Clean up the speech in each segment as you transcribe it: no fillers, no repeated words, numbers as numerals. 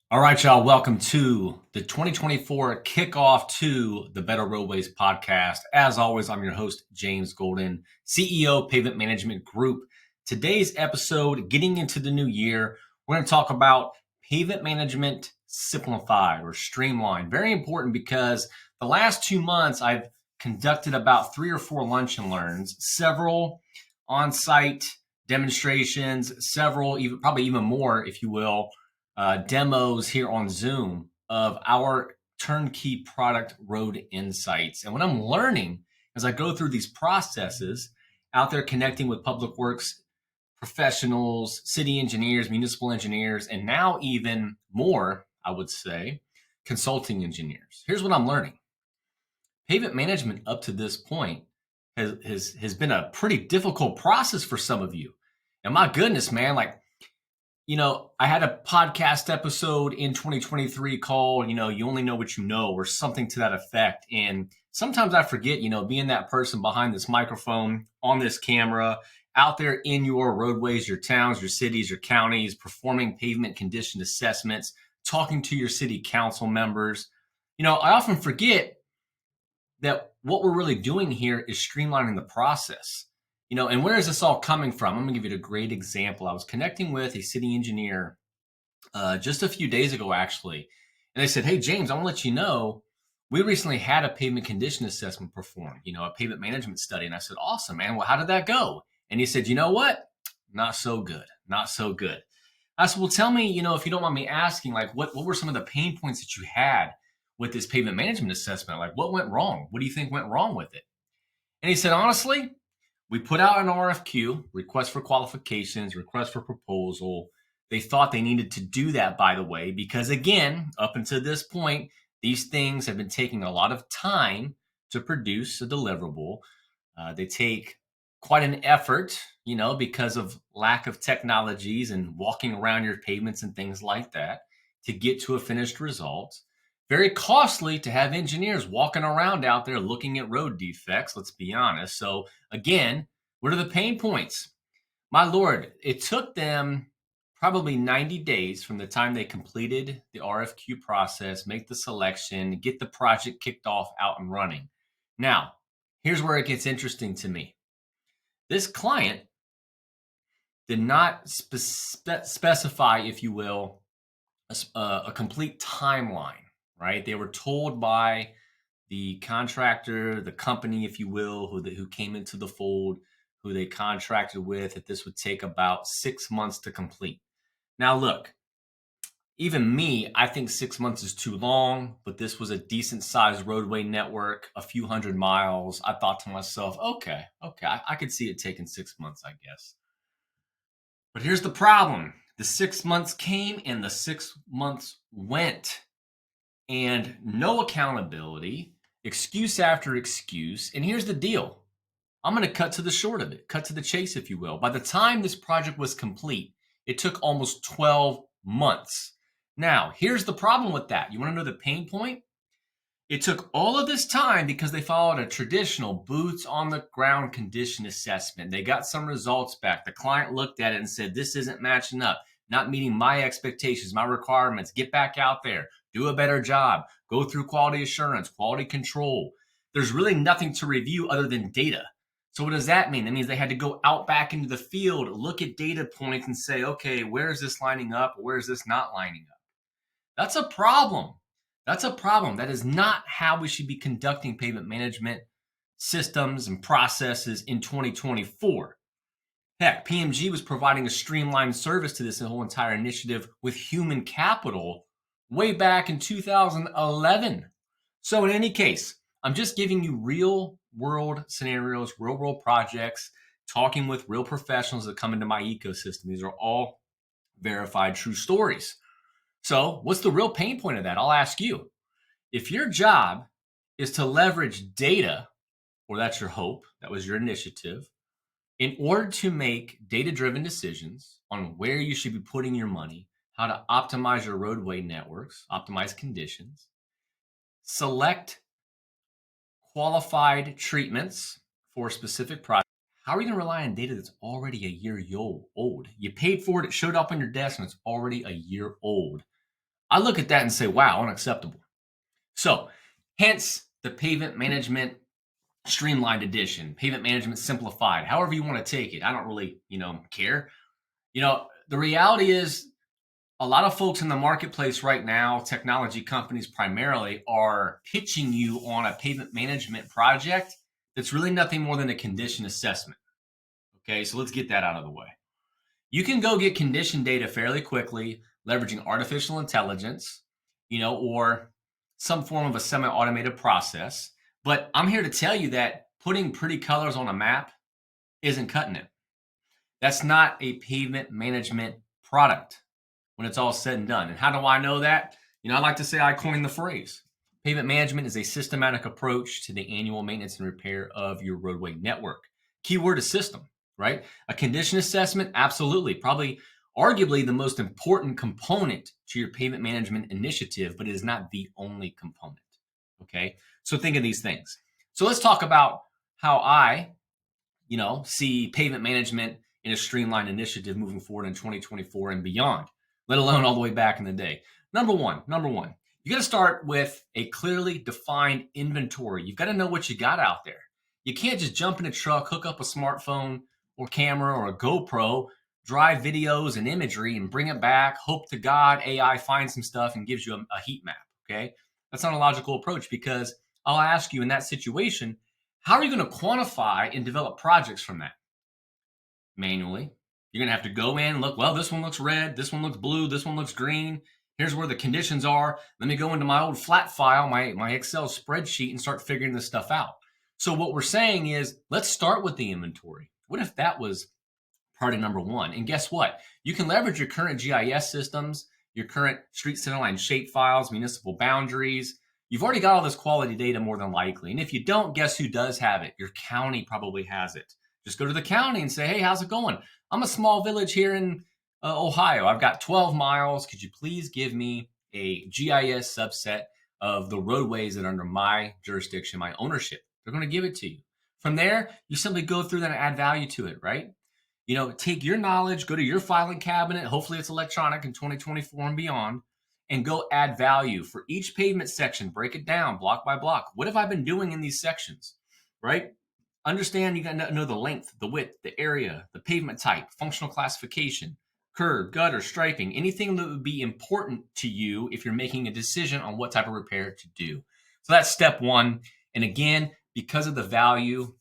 All right, y'all. Welcome to the 2024 kickoff to the Better Roadways podcast. As always, I'm your host, James Golden, CEO, Pavement Management Group. Today's episode, getting into the new year, we're going to talk about pavement management simplified or streamlined. Very important because the last 2 months, I've conducted about 3 or 4 lunch and learns, several on-site demonstrations, several, probably even more, if you will, demos here on Zoom of our turnkey product road insights. And what I'm learning as I go through these processes out there connecting with public works professionals, city engineers, municipal engineers, and now even more, I would say, consulting engineers. Here's what I'm learning. Pavement management up to this point has been a pretty difficult process for some of you. And my goodness, man, I had a podcast episode in 2023 called, You Only Know What You Know, or something to that effect. And sometimes I forget, being that person behind this microphone, on this camera, out there in your roadways, your towns, your cities, your counties, performing pavement condition assessments, talking to your city council members. I often forget that what we're really doing here is streamlining the process. And where is this all coming from? I'm going to give you a great example. I was connecting with a city engineer just a few days ago, actually. And they said, hey, James, I want to let you know, we recently had a pavement condition assessment performed, a pavement management study. And I said, awesome, man. Well, how did that go? And he said, you know what? Not so good. Not so good. I said, well, tell me, if you don't mind me asking, what were some of the pain points that you had with this pavement management assessment? What went wrong? What do you think went wrong with it? And he said, honestly, we put out an RFQ, request for qualifications, request for proposal. They thought they needed to do that, by the way, because again, up until this point, these things have been taking a lot of time to produce a deliverable. They take quite an effort, because of lack of technologies and walking around your pavements and things like that to get to a finished result. Very costly to have engineers walking around out there looking at road defects, let's be honest. So again, what are the pain points? My Lord, it took them probably 90 days from the time they completed the RFQ process, make the selection, get the project kicked off, out and running. Now, here's where it gets interesting to me. This client did not specify, if you will, a complete timeline. Right? They were told by the contractor, the company, if you will, who came into the fold, who they contracted with, that this would take about 6 months to complete. Now, look, even me, I think 6 months is too long, but this was a decent sized roadway network, a few hundred miles. I thought to myself, okay, I could see it taking 6 months, I guess. But here's the problem. The 6 months came and the 6 months went. And no accountability, excuse after excuse. And here's the deal. I'm going to cut to the short of it, cut to the chase, if you will. By the time this project was complete, it took almost 12 months. Now, here's the problem with that. You want to know the pain point? It took all of this time because they followed a traditional boots on the ground condition assessment. They got some results back. The client looked at it and said, this isn't matching up, not meeting my expectations, my requirements. Get back out there. Do a better job, go through quality assurance, quality control. There's really nothing to review other than data. So what does that mean? That means they had to go out back into the field, look at data points and say, okay, where is this lining up? Where is this not lining up? That's a problem. That's a problem. That is not how we should be conducting pavement management systems and processes in 2024. Heck, PMG was providing a streamlined service to this whole entire initiative with human capital way back in 2011. So in any case, I'm just giving you real world scenarios, real world projects, talking with real professionals that come into my ecosystem. These are all verified true stories. So what's the real pain point of that? I'll ask you. If your job is to leverage data, or that's your hope, that was your initiative, in order to make data-driven decisions on where you should be putting your money, how to optimize your roadway networks, optimize conditions, select qualified treatments for specific projects. How are you going to rely on data that's already a year old? You paid for it, it showed up on your desk, and it's already a year old. I look at that and say, wow, unacceptable. So hence the Pavement Management Streamlined Edition, Pavement Management Simplified, however you want to take it. I don't really, care. The reality is a lot of folks in the marketplace right now, technology companies primarily, are pitching you on a pavement management project that's really nothing more than a condition assessment. Okay, so let's get that out of the way. You can go get condition data fairly quickly, leveraging artificial intelligence, or some form of a semi-automated process. But I'm here to tell you that putting pretty colors on a map isn't cutting it. That's not a pavement management product when it's all said and done. And how do I know that? I like to say I coined the phrase. Pavement management is a systematic approach to the annual maintenance and repair of your roadway network. Keyword is system, right? A condition assessment, absolutely. Probably, arguably, the most important component to your pavement management initiative, but it is not the only component. Okay, so think of these things. So let's talk about how I, see pavement management in a streamlined initiative moving forward in 2024 and beyond, let alone all the way back in the day. Number one, you got to start with a clearly defined inventory. You've got to know what you got out there. You can't just jump in a truck, hook up a smartphone or camera or a GoPro, drive videos and imagery and bring it back, hope to God AI finds some stuff and gives you a heat map, okay? That's not a logical approach, because I'll ask you in that situation, how are you going to quantify and develop projects from that? Manually. You're going to have to go in and look, well, this one looks red, this one looks blue, this one looks green. Here's where the conditions are. Let me go into my old flat file, my Excel spreadsheet, and start figuring this stuff out. So what we're saying is, let's start with the inventory. What if that was priority number one? And guess what? You can leverage your current GIS systems, your current street centerline shape files, municipal boundaries. You've already got all this quality data more than likely. And if you don't, guess who does have it? Your county probably has it. Just go to the county and say, hey, how's it going? I'm a small village here in Ohio. I've got 12 miles. Could you please give me a GIS subset of the roadways that are under my jurisdiction, my ownership? They're going to give it to you. From there, you simply go through that and add value to it, right? Take your knowledge, go to your filing cabinet. Hopefully it's electronic in 2024 and beyond, and go add value for each pavement section. Break it down block by block. What have I been doing in these sections, right? Understand, you got to know the length, the width, the area, the pavement type, functional classification, curb, gutter, striping, anything that would be important to you if you're making a decision on what type of repair to do. So that's step one. And again, because of the value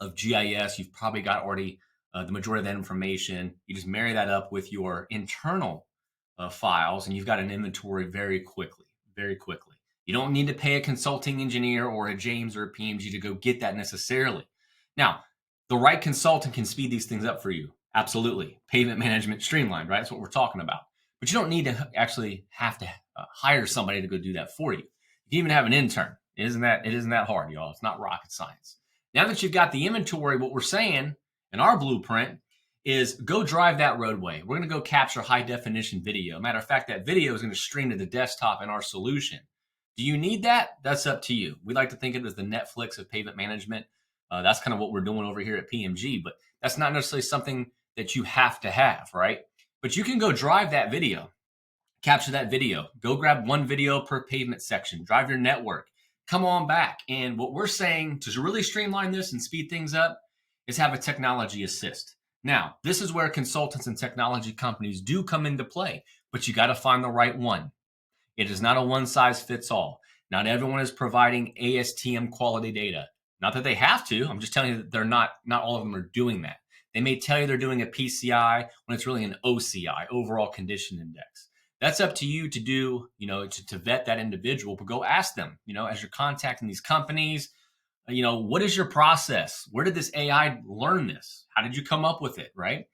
of GIS, you've probably got already the majority of that information. You just marry that up with your internal files, and you've got an inventory very quickly. You don't need to pay a consulting engineer or a James or a PMG to go get that necessarily. Now, the right consultant can speed these things up for you. Absolutely. Pavement management streamlined, right? That's what we're talking about. But you don't need to actually have to hire somebody to go do that for you. You can even have an intern. It isn't that hard, y'all. It's not rocket science. Now that you've got the inventory, what we're saying in our blueprint is go drive that roadway. We're going to go capture high definition video. Matter of fact, that video is going to stream to the desktop in our solution. Do you need that? That's up to you. We like to think of it as the Netflix of pavement management. That's kind of what we're doing over here at PMG, but that's not necessarily something that you have to have, right? But you can go drive that video, capture that video, go grab one video per pavement section, drive your network, come on back. And what we're saying to really streamline this and speed things up is have a technology assist. Now, this is where consultants and technology companies do come into play, but you got to find the right one. It is not a one size fits all. Not everyone is providing ASTM quality data. Not that they have to. I'm just telling you that they're not all of them are doing that. They may tell you they're doing a PCI when it's really an OCI, overall condition index. That's up to you to do, to vet that individual, but go ask them, as you're contacting these companies, what is your process? Where did this AI learn this? How did you come up with it, right?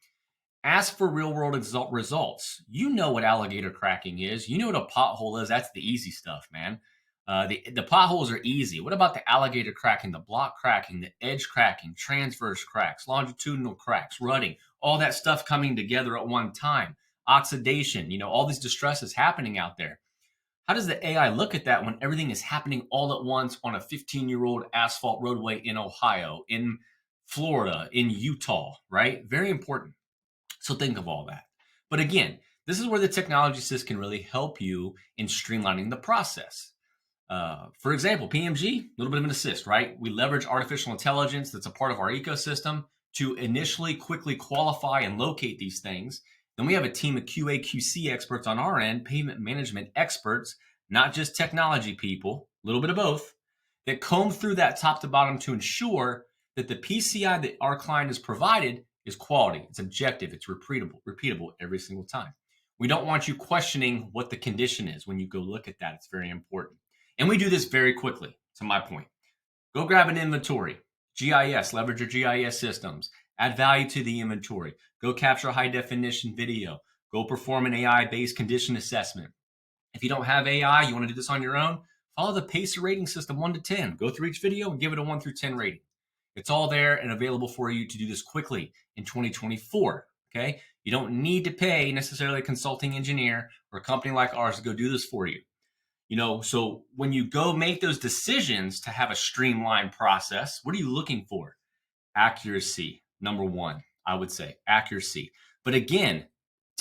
Ask for real world results. You know what alligator cracking is. You know what a pothole is. That's the easy stuff, man. The potholes are easy. What about the alligator cracking, the block cracking, the edge cracking, transverse cracks, longitudinal cracks, rutting, all that stuff coming together at one time, oxidation, all these distresses happening out there. How does the AI look at that when everything is happening all at once on a 15-year-old asphalt roadway in Ohio, in Florida, in Utah, right? Very important. So think of all that. But again, This is where the technology assist can really help you in streamlining the process. For example, PMG, a little bit of an assist, right? We leverage artificial intelligence that's a part of our ecosystem to initially quickly qualify and locate these things. Then we have a team of QA, QC experts on our end, pavement management experts, not just technology people, a little bit of both, that comb through that top to bottom to ensure that the PCI that our client is provided is quality, it's objective, it's repeatable every single time. We don't want you questioning what the condition is when you go look at that. It's very important. And we do this very quickly, to my point. Go grab an inventory, GIS, leverage your GIS systems, add value to the inventory, go capture high definition video, go perform an AI-based condition assessment. If you don't have AI, you want to do this on your own, follow the PACER rating system 1 to 10. Go through each video and give it a 1 through 10 rating. It's all there and available for you to do this quickly in 2024, okay? You don't need to pay necessarily a consulting engineer or a company like ours to go do this for you. So when you go make those decisions to have a streamlined process, what are you looking for? Accuracy, number one, I would say, accuracy. But again,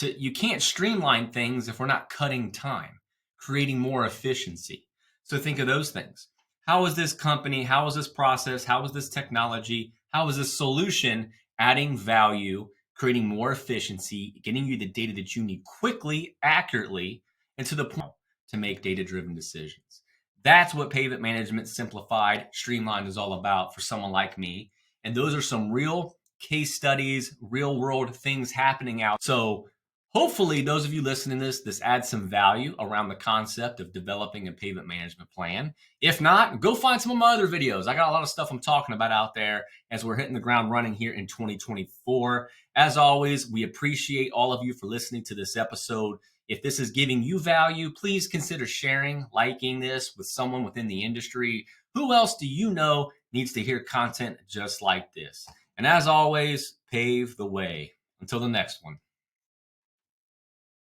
you can't streamline things if we're not cutting time, creating more efficiency. So think of those things. How is this company, how is this process, how is this technology, how is this solution adding value, creating more efficiency, getting you the data that you need quickly, accurately, and to the point to make data-driven decisions. That's what Pavement Management Simplified, Streamlined is all about for someone like me. And those are some real case studies, real world things happening out. So hopefully those of you listening to this adds some value around the concept of developing a pavement management plan. If not, go find some of my other videos. I got a lot of stuff I'm talking about out there as we're hitting the ground running here in 2024. As always, we appreciate all of you for listening to this episode. If this is giving you value, please consider sharing, liking this with someone within the industry. Who else do you know needs to hear content just like this? And as always, pave the way. Until the next one.